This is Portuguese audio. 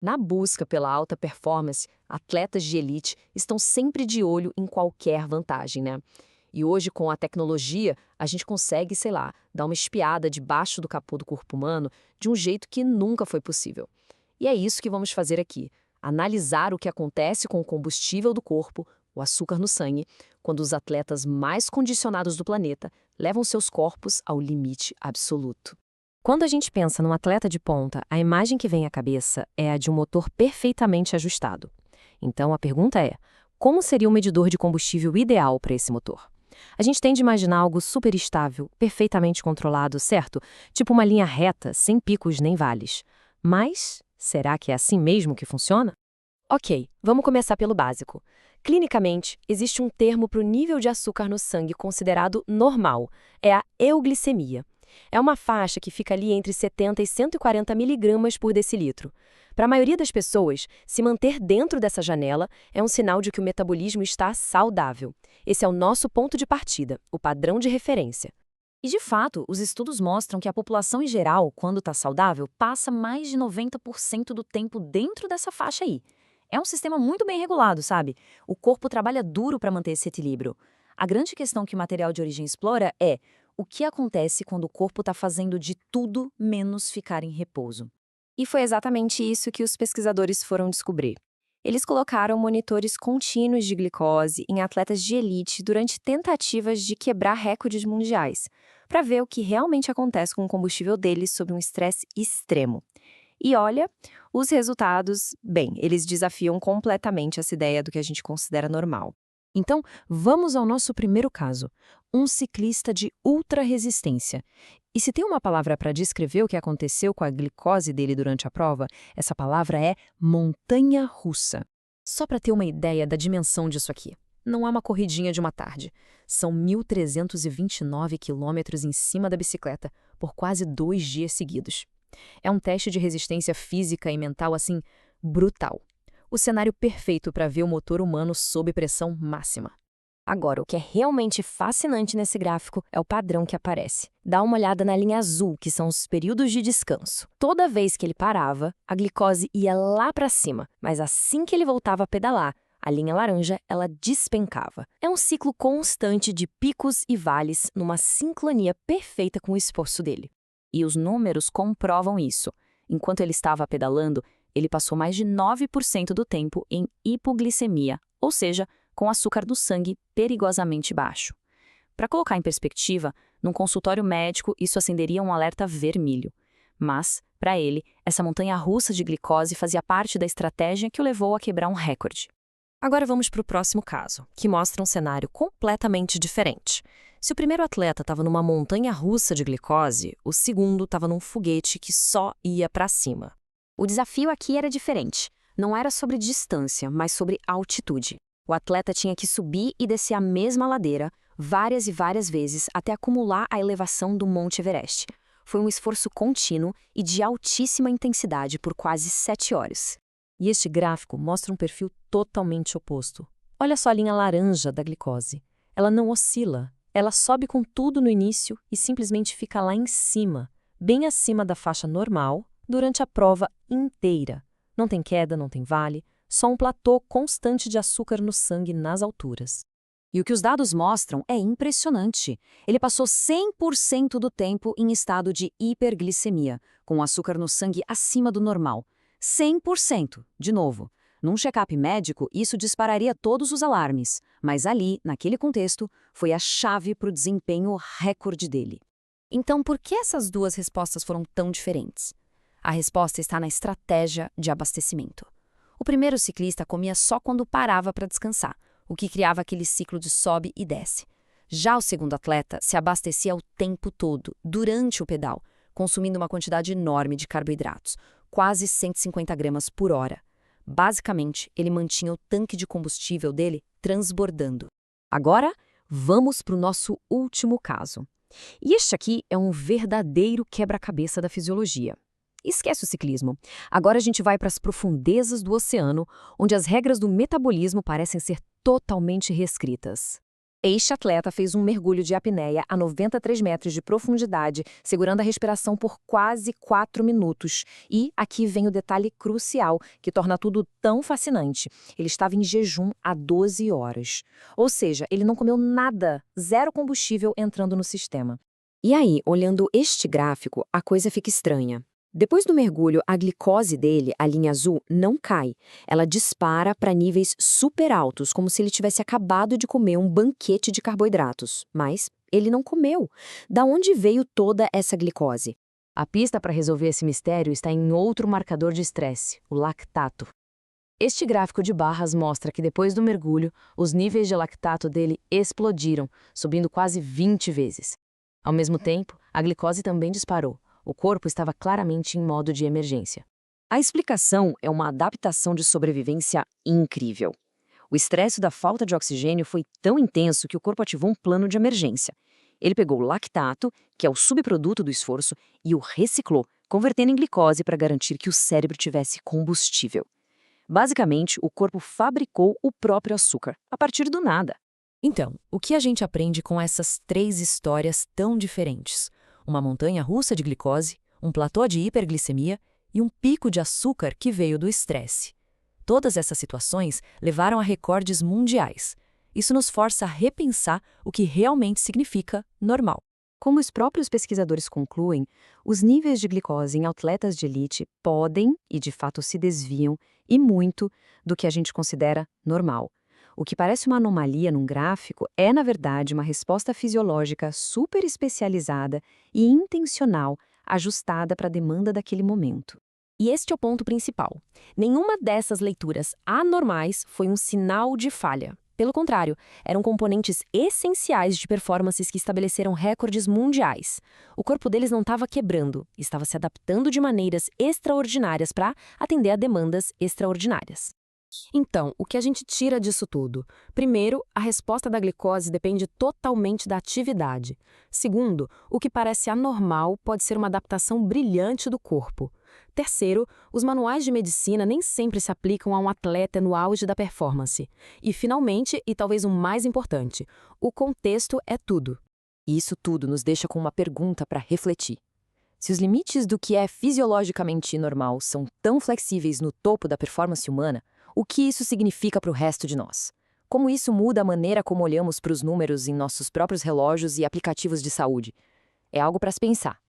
Na busca pela alta performance, atletas de elite estão sempre de olho em qualquer vantagem, né? E hoje, com a tecnologia, a gente consegue, sei lá, dar uma espiada debaixo do capô do corpo humano de um jeito que nunca foi possível. E é isso que vamos fazer aqui: analisar o que acontece com o combustível do corpo, o açúcar no sangue, quando os atletas mais condicionados do planeta levam seus corpos ao limite absoluto. Quando a gente pensa num atleta de ponta, a imagem que vem à cabeça é a de um motor perfeitamente ajustado. Então a pergunta é: como seria o medidor de combustível ideal para esse motor? A gente tende a imaginar algo super estável, perfeitamente controlado, certo? Tipo uma linha reta, sem picos nem vales. Mas será que é assim mesmo que funciona? Ok, vamos começar pelo básico. Clinicamente, existe um termo para o nível de açúcar no sangue considerado normal. É a euglicemia. É uma faixa que fica ali entre 70 e 140 miligramas por decilitro. Para a maioria das pessoas, se manter dentro dessa janela é um sinal de que o metabolismo está saudável. Esse é o nosso ponto de partida, o padrão de referência. E de fato, os estudos mostram que a população em geral, quando está saudável, passa mais de 90% do tempo dentro dessa faixa aí. É um sistema muito bem regulado, sabe? O corpo trabalha duro para manter esse equilíbrio. A grande questão que o material de origem explora é: o que acontece quando o corpo está fazendo de tudo menos ficar em repouso? E foi exatamente isso que os pesquisadores foram descobrir. Eles colocaram monitores contínuos de glicose em atletas de elite durante tentativas de quebrar recordes mundiais, para ver o que realmente acontece com o combustível deles sob um estresse extremo. E olha, os resultados, bem, eles desafiam completamente essa ideia do que a gente considera normal. Então, vamos ao nosso primeiro caso: um ciclista de ultra resistência. E se tem uma palavra para descrever o que aconteceu com a glicose dele durante a prova, essa palavra é montanha-russa. Só para ter uma ideia da dimensão disso aqui. Não é uma corridinha de uma tarde. São 1.329 quilômetros em cima da bicicleta por quase 2 dias seguidos. É um teste de resistência física e mental, assim, brutal. O cenário perfeito para ver o motor humano sob pressão máxima. Agora, o que é realmente fascinante nesse gráfico é o padrão que aparece. Dá uma olhada na linha azul, que são os períodos de descanso. Toda vez que ele parava, a glicose ia lá para cima, mas assim que ele voltava a pedalar, a linha laranja, ela despencava. É um ciclo constante de picos e vales numa sincronia perfeita com o esforço dele. E os números comprovam isso. Enquanto ele estava pedalando, ele passou mais de 9% do tempo em hipoglicemia, ou seja, com açúcar no sangue perigosamente baixo. Para colocar em perspectiva, num consultório médico isso acenderia um alerta vermelho. Mas, para ele, essa montanha-russa de glicose fazia parte da estratégia que o levou a quebrar um recorde. Agora vamos para o próximo caso, que mostra um cenário completamente diferente. Se o primeiro atleta estava numa montanha-russa de glicose, o segundo estava num foguete que só ia para cima. O desafio aqui era diferente. Não era sobre distância, mas sobre altitude. O atleta tinha que subir e descer a mesma ladeira várias e várias vezes até acumular a elevação do Monte Everest. Foi um esforço contínuo e de altíssima intensidade por quase 7 horas. E este gráfico mostra um perfil totalmente oposto. Olha só a linha laranja da glicose. Ela não oscila. Ela sobe com tudo no início e simplesmente fica lá em cima, bem acima da faixa normal, durante a prova inteira. Não tem queda, não tem vale, só um platô constante de açúcar no sangue nas alturas. E o que os dados mostram é impressionante. Ele passou 100% do tempo em estado de hiperglicemia, com o açúcar no sangue acima do normal. 100%, de novo. Num check-up médico, isso dispararia todos os alarmes, mas ali, naquele contexto, foi a chave para o desempenho recorde dele. Então, por que essas duas respostas foram tão diferentes? A resposta está na estratégia de abastecimento. O primeiro ciclista comia só quando parava para descansar, o que criava aquele ciclo de sobe e desce. Já o segundo atleta se abastecia o tempo todo, durante o pedal, consumindo uma quantidade enorme de carboidratos, quase 150 gramas por hora. Basicamente, ele mantinha o tanque de combustível dele transbordando. Agora, vamos para o nosso último caso. E este aqui é um verdadeiro quebra-cabeça da fisiologia. Esquece o ciclismo. Agora a gente vai para as profundezas do oceano, onde as regras do metabolismo parecem ser totalmente reescritas. Este atleta fez um mergulho de apneia a 93 metros de profundidade, segurando a respiração por quase 4 minutos. E aqui vem o detalhe crucial, que torna tudo tão fascinante. Ele estava em jejum há 12 horas. Ou seja, ele não comeu nada, zero combustível entrando no sistema. E aí, olhando este gráfico, a coisa fica estranha. Depois do mergulho, a glicose dele, a linha azul, não cai. Ela dispara para níveis super altos, como se ele tivesse acabado de comer um banquete de carboidratos. Mas ele não comeu. Da onde veio toda essa glicose? A pista para resolver esse mistério está em outro marcador de estresse, o lactato. Este gráfico de barras mostra que depois do mergulho, os níveis de lactato dele explodiram, subindo quase 20 vezes. Ao mesmo tempo, a glicose também disparou. O corpo estava claramente em modo de emergência. A explicação é uma adaptação de sobrevivência incrível. O estresse da falta de oxigênio foi tão intenso que o corpo ativou um plano de emergência. Ele pegou o lactato, que é o subproduto do esforço, e o reciclou, convertendo em glicose para garantir que o cérebro tivesse combustível. Basicamente, o corpo fabricou o próprio açúcar, a partir do nada. Então, o que a gente aprende com essas 3 histórias tão diferentes? Uma montanha russa de glicose, um platô de hiperglicemia e um pico de açúcar que veio do estresse. Todas essas situações levaram a recordes mundiais. Isso nos força a repensar o que realmente significa normal. Como os próprios pesquisadores concluem, os níveis de glicose em atletas de elite podem, e de fato se desviam, e muito, do que a gente considera normal. O que parece uma anomalia num gráfico é, na verdade, uma resposta fisiológica super especializada e intencional, ajustada para a demanda daquele momento. E este é o ponto principal. Nenhuma dessas leituras anormais foi um sinal de falha. Pelo contrário, eram componentes essenciais de performances que estabeleceram recordes mundiais. O corpo deles não estava quebrando, estava se adaptando de maneiras extraordinárias para atender a demandas extraordinárias. Então, o que a gente tira disso tudo? Primeiro, a resposta da glicose depende totalmente da atividade. Segundo, o que parece anormal pode ser uma adaptação brilhante do corpo. Terceiro, os manuais de medicina nem sempre se aplicam a um atleta no auge da performance. E, finalmente, e talvez o mais importante, o contexto é tudo. E isso tudo nos deixa com uma pergunta para refletir. Se os limites do que é fisiologicamente normal são tão flexíveis no topo da performance humana, o que isso significa para o resto de nós? Como isso muda a maneira como olhamos para os números em nossos próprios relógios e aplicativos de saúde? É algo para se pensar.